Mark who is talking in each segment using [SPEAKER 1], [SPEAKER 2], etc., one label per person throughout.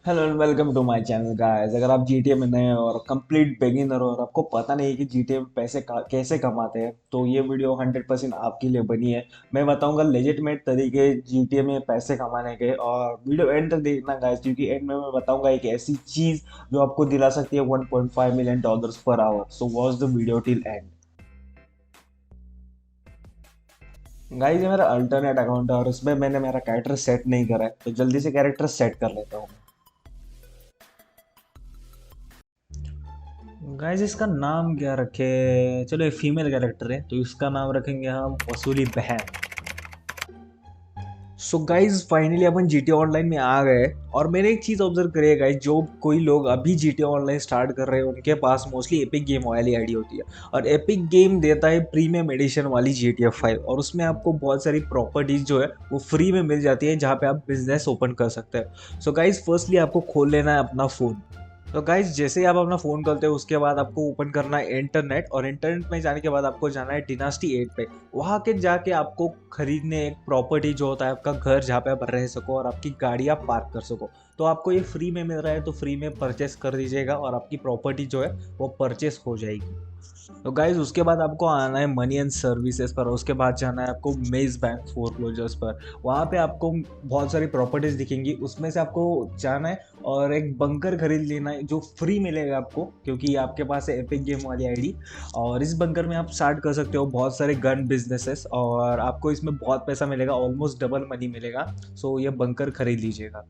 [SPEAKER 1] Hello and welcome to my channel guys. अगर आप GTA में नए हो और कंप्लीट बिगिनर हो और आपको पता नहीं है कि जीटीए में पैसे कैसे कमाते हैं तो ये वीडियो 100% आपके लिए बनी है। मैं बताऊंगा लेजिटमेट तरीके जीटीए में पैसे कमाने के, और वीडियो एंड तक देखना गाइस, क्योंकि एंड में मैं बताऊंगा एक ऐसी चीज जो आपको दिला सकती है $1.5 million per hour. So watch the video till and. Guys ये मेरा अल्टरनेट अकाउंट है और उसमें मैंने मेरा कैरेक्टर सेट नहीं करा है, तो जल्दी से कैरेक्टर सेट कर लेता हूँ। गाइस इसका नाम क्या रखे? चलो ये फीमेल कैरेक्टर है तो इसका नाम रखेंगे हम वसूली बहन। सो गाइस फाइनली अपन जीटी ऑनलाइन में आ गए, और मैंने एक चीज ऑब्जर्व करी है गाइस, जो कोई लोग अभी जीटी ऑनलाइन स्टार्ट कर रहे हैं उनके पास मोस्टली एपिक गेम वाली आईडी होती है। और एपिक गेम देता है प्रीमियम एडिशन वाली GTA 5, और उसमें आपको बहुत सारी प्रॉपर्टीज जो है वो फ्री में मिल जाती है, जहाँ पे आप बिजनेस ओपन कर सकते हैं। सो गाइस फर्स्टली आपको खोल लेना है अपना फोन। तो गाइज जैसे ही आप अपना फोन खोलते हो उसके बाद आपको ओपन करना है इंटरनेट, और इंटरनेट में जाने के बाद आपको जाना है डिनास्टी 8 पे। वहां के जाके आपको खरीदने एक प्रॉपर्टी जो होता है आपका घर, जहाँ पे आप रह सको और आपकी गाड़ी आप पार्क कर सको। तो आपको ये फ्री में मिल रहा है तो फ्री में परचेस कर दीजिएगा और आपकी प्रॉपर्टी जो है वो परचेस हो जाएगी। तो गाइज उसके बाद आपको आना है मनी एंड सर्विसेज पर, उसके बाद जाना है आपको मेज बैंक फोरक्लोजर्स पर। वहाँ पे आपको बहुत सारी प्रॉपर्टीज दिखेंगी, उसमें से आपको जाना है और एक बंकर खरीद लेना है जो फ्री मिलेगा आपको, क्योंकि आपके पास है एपिक गेम वाली आईडी। और इस बंकर में आप स्टार्ट कर सकते हो बहुत सारे गन बिजनेसेस, और आपको इसमें बहुत पैसा मिलेगा, ऑलमोस्ट डबल मनी मिलेगा। सो ये बंकर खरीद लीजिएगा।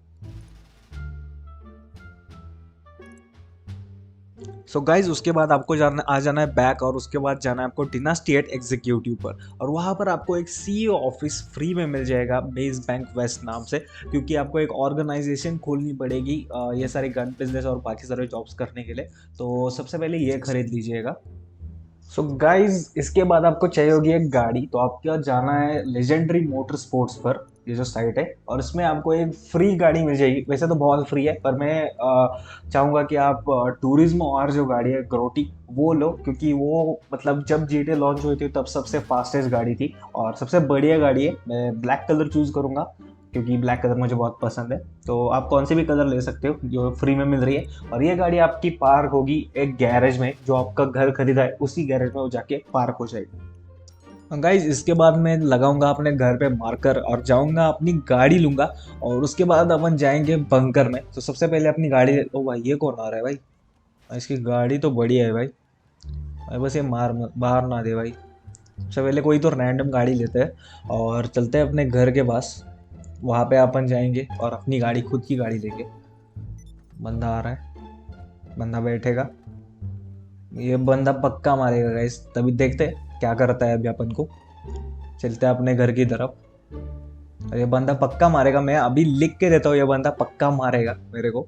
[SPEAKER 1] सो गाइज उसके बाद आपको जाना है बैक, और उसके बाद जाना है आपको डिनास्टी 8 एग्जीक्यूटिव पर। और वहाँ पर आपको एक सीईओ ऑफिस फ्री में मिल जाएगा मेज बैंक वेस्ट नाम से, क्योंकि आपको एक ऑर्गेनाइजेशन खोलनी पड़ेगी ये सारे गन बिजनेस और बाकी सारे जॉब्स करने के लिए। तो सबसे पहले ये खरीद लीजिएगा। सो गाइज इसके बाद आपको चाहिए होगी एक गाड़ी, तो आपको जाना है लेजेंडरी मोटर स्पोर्ट्स पर, ये जो साइट है, और इसमें आपको एक फ्री गाड़ी मिल जाएगी। वैसे तो बहुत फ्री है, पर मैं चाहूंगा कि आप टूरिज्म और जो गाड़ी है ग्रोटी वो लो, क्योंकि वो मतलब जब जीटे लॉन्च हुई थी तब सबसे फास्टेस्ट गाड़ी थी और सबसे बढ़िया गाड़ी है। मैं ब्लैक कलर चूज करूंगा क्योंकि ब्लैक कलर मुझे बहुत पसंद है। तो आप कौन सी भी कलर ले सकते हो जो फ्री में मिल रही है, और ये गाड़ी आपकी पार्क होगी एक गैरेज में, जो आपका घर खरीदा है उसी गैरेज में वो जाके पार्क हो जाएगी। गाइज इसके बाद मैं लगाऊंगा अपने घर पे मार्कर और जाऊंगा अपनी गाड़ी लूंगा, और उसके बाद अपन जाएंगे बंकर में। तो सबसे पहले अपनी गाड़ी, ओ भाई ये कौन आ रहा है भाई? इसकी गाड़ी तो बढ़िया है भाई। भाई बस ये बाहर ना दे भाई। सबसे पहले कोई तो रैंडम गाड़ी लेते हैं और चलते हैं अपने घर के पास। वहां पे अपन जाएंगे और अपनी गाड़ी, खुद की गाड़ी लेंगे। बंदा आ रहा है, बंदा बैठेगा। ये बंदा पक्का मारेगा गाइस, तभी देखते हैं क्या करता है अभी अपन को। चलते हैं अपने घर की तरफ। और ये बंदा पक्का मारेगा, मैं अभी लिख के देता हूँ, ये बंदा पक्का मारेगा मेरे को।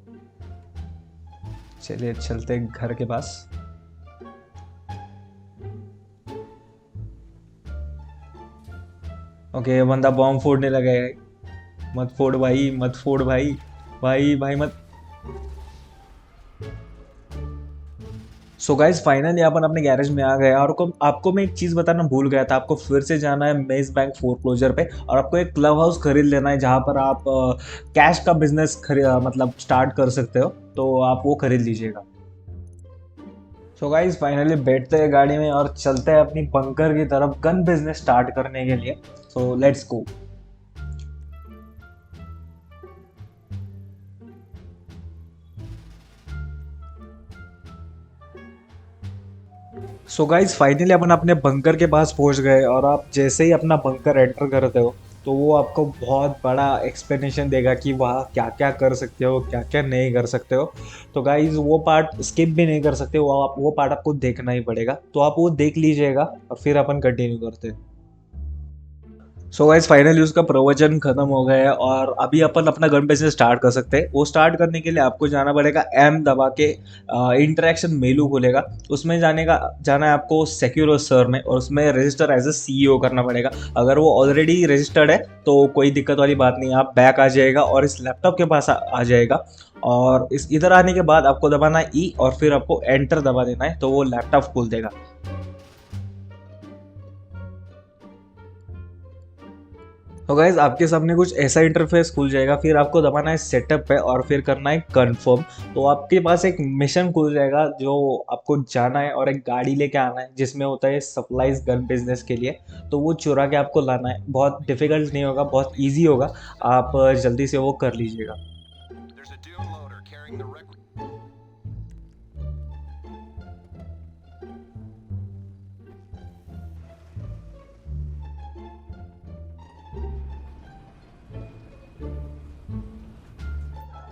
[SPEAKER 1] चलिए चलते हैं घर के पास। ओके ये बंदा बॉम्ब फोड़ने लगा है। मत फोड़ भाई, मत फोड़ भाई। भाई भाई मत। सो गाइज फाइनली अपन अपने गैरेज में आ गए, और आपको मैं एक चीज बताना भूल गया था। आपको फिर से जाना है मेज बैंक फोरक्लोजर पे, और आपको एक क्लब हाउस खरीद लेना है जहां पर आप कैश का बिजनेस मतलब स्टार्ट कर सकते हो। तो आप वो खरीद लीजिएगा। सो गाइज फाइनली बैठते हैं गाड़ी में और चलते हैं अपनी बंकर की तरफ गन बिजनेस स्टार्ट करने के लिए। So let's go. So guys finally अपन अपने बंकर के पास पहुंच गए, और आप जैसे ही अपना बंकर एंटर करते हो तो वो आपको बहुत बड़ा एक्सप्लेनेशन देगा कि वहाँ क्या क्या कर सकते हो, क्या क्या नहीं कर सकते हो। तो गाइज वो पार्ट स्किप भी नहीं कर सकते, वो पार्ट आपको देखना ही पड़ेगा। तो आप वो देख लीजिएगा और फिर अपन कंटिन्यू करते हैं। सो गाइस फाइनली उसका प्रवचन खत्म हो गया है, और अभी अपन अपना गन बिजनेस स्टार्ट कर सकते हैं। वो स्टार्ट करने के लिए आपको जाना पड़ेगा एम दबा के। इंटरेक्शन मेलू खुलेगा, उसमें जाना है आपको सिक्योर सर में, और उसमें रजिस्टर एज ए सीईओ करना पड़ेगा। अगर वो ऑलरेडी रजिस्टर्ड है तो कोई दिक्कत वाली बात नहीं है, आप बैक आ जाएगा और इस लैपटॉप के पास आ जाएगा। और इस इधर आने के बाद आपको दबाना है ई, और फिर आपको एंटर दबा देना है, तो वो लैपटॉप खोल देगा। तो गाइज आपके सामने कुछ ऐसा इंटरफेस खुल जाएगा, फिर आपको दबाना है सेटअप पे और फिर करना है कंफर्म। तो आपके पास एक मिशन खुल जाएगा जो आपको जाना है और एक गाड़ी लेके आना है जिसमें होता है सप्लाईज गन बिजनेस के लिए। तो वो चुरा के आपको लाना है, बहुत डिफिकल्ट नहीं होगा, बहुत ईजी होगा। आप जल्दी से वो कर लीजिएगा।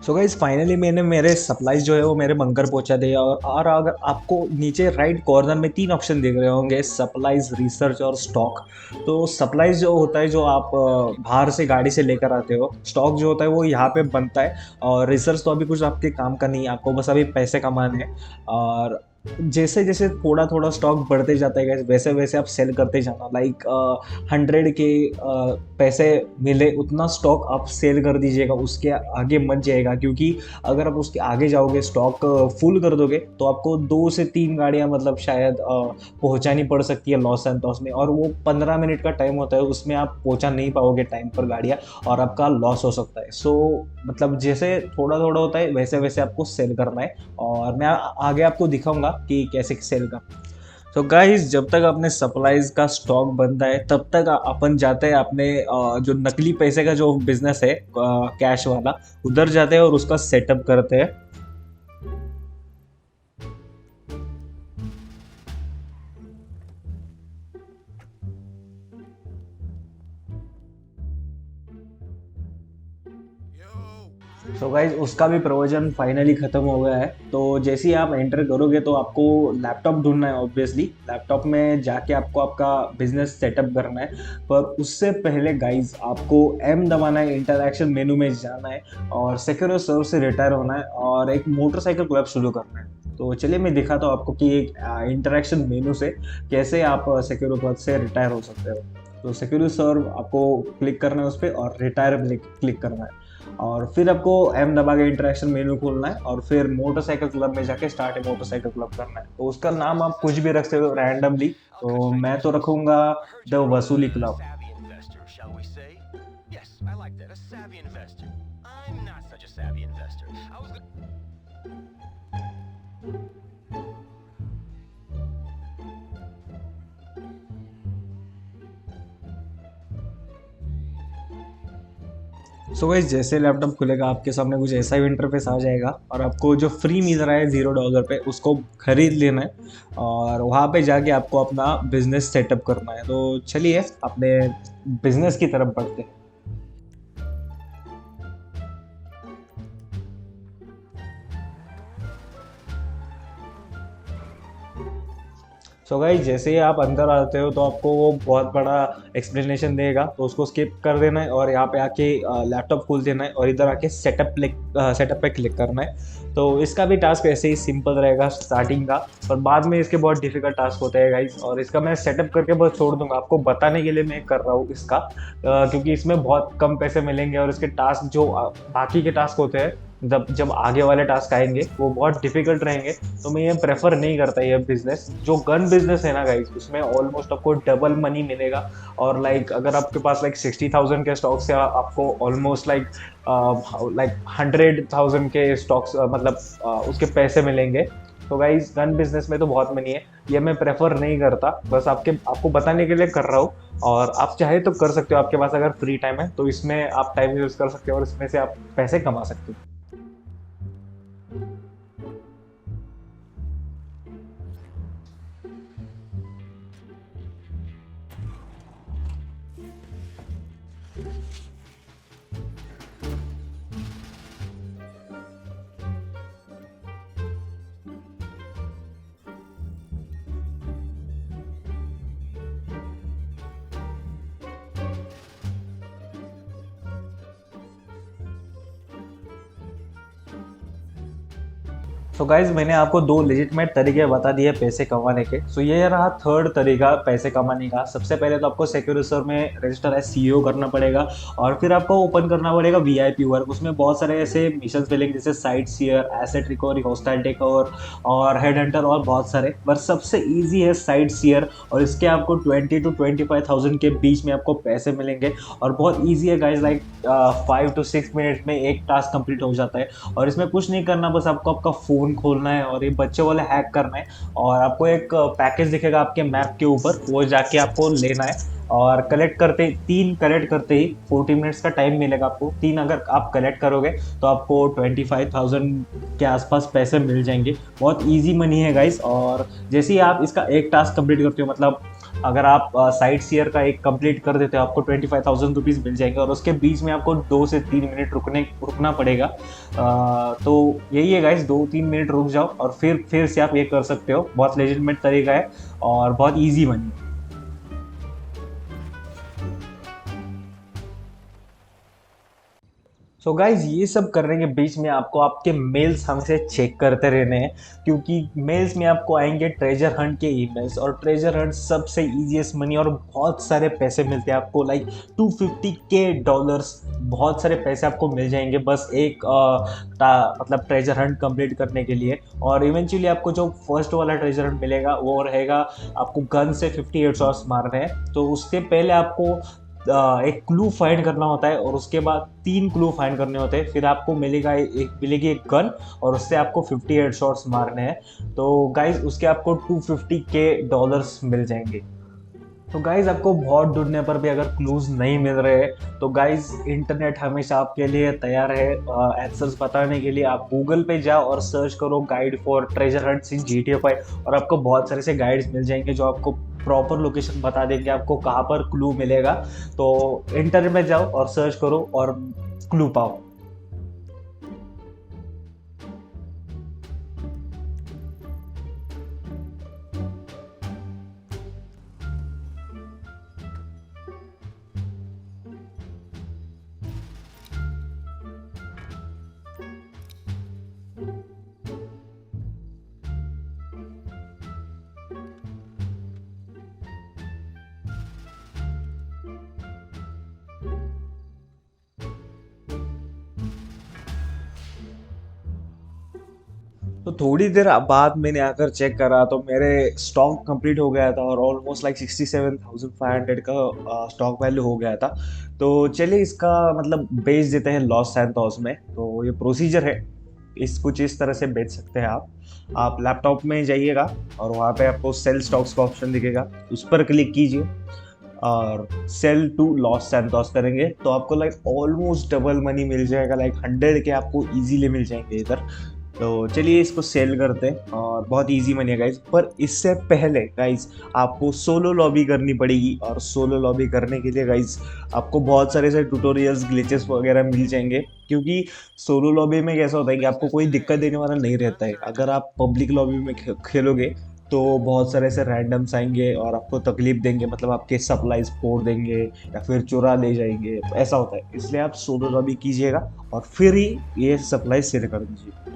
[SPEAKER 1] सो गाइज फाइनली मैंने मेरे सप्लाईज जो है वो मेरे बंकर पहुंचा दिया। और अगर आपको नीचे राइट कॉर्नर में 3 ऑप्शन दिख रहे होंगे, सप्लाईज, रिसर्च और स्टॉक। तो सप्लाईज जो होता है जो आप बाहर से गाड़ी से लेकर आते हो, स्टॉक जो होता है वो यहाँ पे बनता है, और रिसर्च तो अभी कुछ आपके काम का नहीं है, आपको बस अभी पैसे कमाने हैं। और जैसे जैसे थोड़ा थोड़ा स्टॉक बढ़ते जाता है guys, वैसे वैसे आप सेल करते जाना। लाइक 100 के पैसे मिले उतना स्टॉक आप सेल कर दीजिएगा, उसके आगे मत जाएगा, क्योंकि अगर आप उसके आगे जाओगे, स्टॉक फुल कर दोगे, तो आपको 2 से 3 गाड़ियां मतलब शायद पहुंचानी पड़ सकती है लॉस एंड लॉस में, और वो 15 मिनट का टाइम होता है, उसमें आप पहुंचा नहीं पाओगे टाइम पर गाड़ियां, और आपका लॉस हो सकता है। सो मतलब जैसे थोड़ा थोड़ा होता है वैसे वैसे आपको सेल करना है, और मैं आगे आपको दिखाऊंगा कि कैसे सेल करना है। तो गाइस जब तक अपने सप्लाईज का स्टॉक बनता है तब तक अपन जाते हैं अपने जो नकली पैसे का जो बिजनेस है, कैश वाला, उधर जाते हैं और उसका सेटअप करते हैं। तो गाइज उसका भी प्रोविजन फाइनली खत्म हो गया है। तो जैसे ही आप एंटर करोगे तो आपको लैपटॉप ढूंढना है, ऑब्वियसली लैपटॉप में जाके आपको आपका बिजनेस सेटअप करना है। पर उससे पहले गाइज आपको एम दबाना है, इंटरैक्शन मेनू में जाना है और सिक्योर सर्व से रिटायर होना है और एक मोटरसाइकिल क्लब शुरू करना है। तो चलिए मैं दिखाता हूँ आपको कि एक इंटरैक्शन मेनू से कैसे आप सिक्योर क्लब से रिटायर हो सकते हो। तो सिक्योर सर्व आपको क्लिक करना है उस पर और रिटायर क्लिक करना है, और फिर आपको एम दबा के इंटरेक्शन मेनू खोलना है और फिर मोटरसाइकिल क्लब में जाके स्टार्ट ए मोटरसाइकिल क्लब करना है। तो उसका नाम आप कुछ भी रख सकते हो रैंडमली। तो मैं तो रखूंगा द वसूली क्लब। सो गाइस जैसे लैपटॉप खुलेगा आपके सामने कुछ ऐसा ही इंटरफेस आ जाएगा, और आपको जो फ्री मिल रहा है $0 पे उसको खरीद लेना है, और वहाँ पे जाके आपको अपना बिजनेस सेटअप करना है। तो चलिए अपने बिजनेस की तरफ बढ़ते हैं। सो गाइस जैसे ही आप अंदर आते हो तो आपको वो बहुत बड़ा एक्सप्लेनेशन देगा, तो उसको स्किप कर देना है और यहाँ पे आके लैपटॉप खोल देना है और इधर आके सेटअप पे क्लिक करना है। तो इसका भी टास्क ऐसे ही सिंपल रहेगा स्टार्टिंग का, पर बाद में इसके बहुत डिफिकल्ट टास्क होते हैं गाइस, और इसका मैं सेटअप करके बस छोड़ दूंगा, आपको बताने के लिए मैं कर रहा हूँ इसका, क्योंकि इसमें बहुत कम पैसे मिलेंगे और इसके टास्क जो बाकी के टास्क होते हैं, जब जब आगे वाले टास्क आएंगे वो बहुत डिफिकल्ट रहेंगे। तो मैं ये प्रेफर नहीं करता ये बिजनेस। जो गन बिजनेस है ना गाइस, उसमें ऑलमोस्ट आपको डबल मनी मिलेगा, और लाइक अगर आपके पास लाइक 60,000 के स्टॉक्स है, आपको ऑलमोस्ट लाइक 100,000 के स्टॉक्स मतलब उसके पैसे मिलेंगे। तो गाइस गन बिजनेस में तो बहुत मनी है, ये मैं प्रेफर नहीं करता, बस आपको बताने के लिए कर रहा हूँ। और आप चाहे तो कर सकते हो, आपके पास अगर फ्री टाइम है तो इसमें आप टाइम यूज कर सकते हो और इसमें से आप पैसे कमा सकते हो। तो गाइज मैंने आपको दो लेजिटमेट तरीके बता दिए पैसे कमाने के। सो ये रहा थर्ड तरीका पैसे कमाने का। सबसे पहले तो आपको सिक्योर रिसर्व में रजिस्टर एज सीईओ करना पड़ेगा और फिर आपको ओपन करना पड़ेगा वीआईपी वर्क। उसमें बहुत सारे ऐसे मिशन मिलेंगे जैसे sightseer, asset recovery, hostile takeover और हेड हंटर और बहुत सारे। पर सबसे ईजी है साइट सीयर और इसके आपको 20 to 25,000 के बीच में आपको पैसे मिलेंगे और बहुत ईजी है गाइज। लाइक 5 to 6 मिनट में एक टास्क कंप्लीट हो जाता है और इसमें कुछ नहीं करना, बस आपको आपका फ़ोन खोलना है और ये बच्चे वाले हैक करना है और आपको एक पैकेज दिखेगा आपके मैप के ऊपर, वो जाके आपको लेना है और कलेक्ट करते 3 कलेक्ट करते ही 40 मिनट्स का टाइम मिलेगा आपको। 3 अगर आप कलेक्ट करोगे तो आपको 25,000 के आसपास पैसे मिल जाएंगे। बहुत इजी मनी है गाइस। और जैसे ही आप इसका एक टास्क कंप्लीट करते हो, मतलब अगर आप साइट सीयर का एक कंप्लीट कर देते हो, आपको 25,000 रुपीज़ मिल जाएंगे और उसके बीच में आपको 2 से 3 मिनट रुकना पड़ेगा। तो यही है गाइस, 2-3 मिनट रुक जाओ और फिर से आप ये कर सकते हो। बहुत लेजिटमेट तरीका है और बहुत ईजी मनी है। सो गाइज ये सब करने के बीच में आपको आपके मेल्स हमसे चेक करते रहने हैं, क्योंकि मेल्स में आपको आएंगे ट्रेजर हंट के ईमेल्स और ट्रेजर हंट सबसे इजीएस्ट मनी और बहुत सारे पैसे मिलते हैं आपको। लाइक $250K बहुत सारे पैसे आपको मिल जाएंगे बस एक मतलब ट्रेजर हंट कंप्लीट करने के लिए। और इवेंचुअली आपको जो फर्स्ट वाला ट्रेजर हंट मिलेगा वो रहेगा आपको गन से 58 शॉट्स मारने हैं। तो उससे पहले आपको एक क्लू फाइंड करना होता है और उसके बाद 3 क्लू फाइंड करने होते हैं। फिर आपको मिलेगी एक गन और उससे आपको 58 शॉट्स मारने हैं। तो गाइज उसके आपको $250K मिल जाएंगे। तो गाइज आपको बहुत ढूंढने पर भी अगर क्लूज नहीं मिल रहे तो गाइज इंटरनेट हमेशा आपके लिए तैयार है आंसर्स बताने के लिए। आप गूगल पे जाओ और सर्च करो guide for treasure hunts in GTA 5 और आपको बहुत सारे से गाइड्स मिल जाएंगे जो आपको प्रॉपर लोकेशन बता देंगे आपको कहाँ पर क्लू मिलेगा। तो इंटरनेट में जाओ और सर्च करो और क्लू पाओ। तो थोड़ी देर बाद मैंने आकर चेक करा तो मेरे स्टॉक कंप्लीट हो गया था और ऑलमोस्ट लाइक 67,500 का स्टॉक वैल्यू हो गया था। तो चलिए इसका मतलब बेच देते हैं लॉस सैंतोस में। तो ये प्रोसीजर है, कुछ इस तरह से बेच सकते हैं आप लैपटॉप में जाइएगा और वहाँ पे आपको सेल स्टॉक्स का ऑप्शन दिखेगा, उस पर क्लिक कीजिए और सेल टू लॉस सैंतोस करेंगे तो आपको लाइक ऑलमोस्ट डबल मनी मिल जाएगा। लाइक 100 के आपको इजीली मिल जाएंगे इधर। तो चलिए इसको सेल करते हैं और बहुत इजी मनी है गाइज। पर इससे पहले गाइज आपको सोलो लॉबी करनी पड़ेगी और सोलो लॉबी करने के लिए गाइज आपको बहुत सारे से ट्यूटोरियल्स ग्लिचेस वगैरह मिल जाएंगे, क्योंकि सोलो लॉबी में कैसा होता है कि आपको कोई दिक्कत देने वाला नहीं रहता है। अगर आप पब्लिक लॉबी में खेलोगे तो बहुत सारे ऐसे रैंडम्स आएंगे और आपको तकलीफ देंगे, मतलब आपके सप्लाईज फोड़ देंगे या फिर चुरा ले जाएंगे, ऐसा होता है। इसलिए आप सोलो लॉबी कीजिएगा और फिर ही ये सप्लाई शेयर कर दीजिए।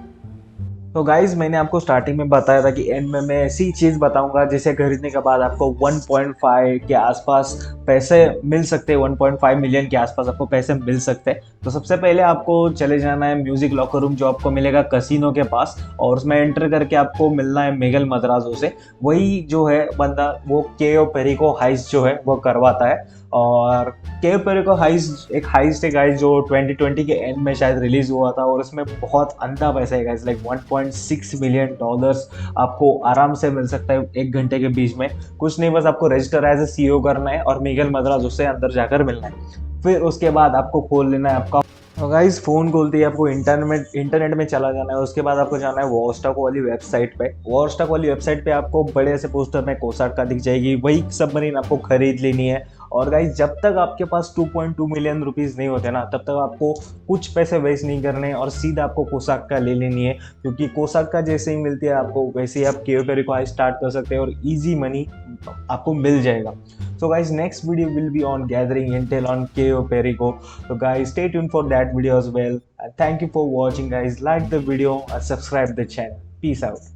[SPEAKER 1] तो गाइज मैंने आपको स्टार्टिंग में बताया था कि एंड में मैं ऐसी चीज़ बताऊंगा जिसे खरीदने के बाद आपको 1.5 के आसपास पैसे मिल सकते हैं, 1.5 मिलियन के आसपास आपको पैसे मिल सकते हैं। तो सबसे पहले आपको चले जाना है म्यूजिक लॉकर रूम जो आपको मिलेगा कसिनो के पास और उसमें एंटर करके आपको मिलना है मिगेल मद्राजो से। वही जो है बंदा वो केओ पेरिको हाइस्ट जो है वो करवाता है। और केओ पेरिको हाइस्ट एक हाइस्ट है गाइस जो 2020 के एंड में शायद रिलीज हुआ था और इसमें बहुत अंधा पैसा है गाइस। लाइक $1.6 मिलियन आपको आराम से मिल सकता है 1 घंटे के बीच में। कुछ नहीं, बस आपको रजिस्टर एज ए सीईओ करना है और मिगेल मद्राजो से अंदर जाकर मिलना है। फिर उसके बाद आपको खोल लेना है आपका गाइस फ़ोन खोलते ही आपको इंटरनेट में चला जाना है। उसके बाद आपको जाना है वॉरस्टॉक वाली वेबसाइट पे। वॉरस्टॉक वाली वेबसाइट पे आपको बड़े से पोस्टर में कोसाट का दिख जाएगी, वही सबमरीन आपको खरीद लेनी है। और गाइस जब तक आपके पास 2.2 मिलियन रुपीज़ नहीं होते ना, तब तक आपको कुछ पैसे वेस्ट नहीं करने और सीधा आपको कोसाट का ले लेनी है, क्योंकि कोसाट का जैसे ही मिलती है आपको वैसे ही आप केओ पेरिको स्टार्ट कर सकते हैं और ईजी मनी आपको मिल जाएगा। So guys, next video will be on gathering intel on KO Perico. So guys, stay tuned for that video as well. And thank you for watching guys. Like the video and subscribe the channel. Peace out.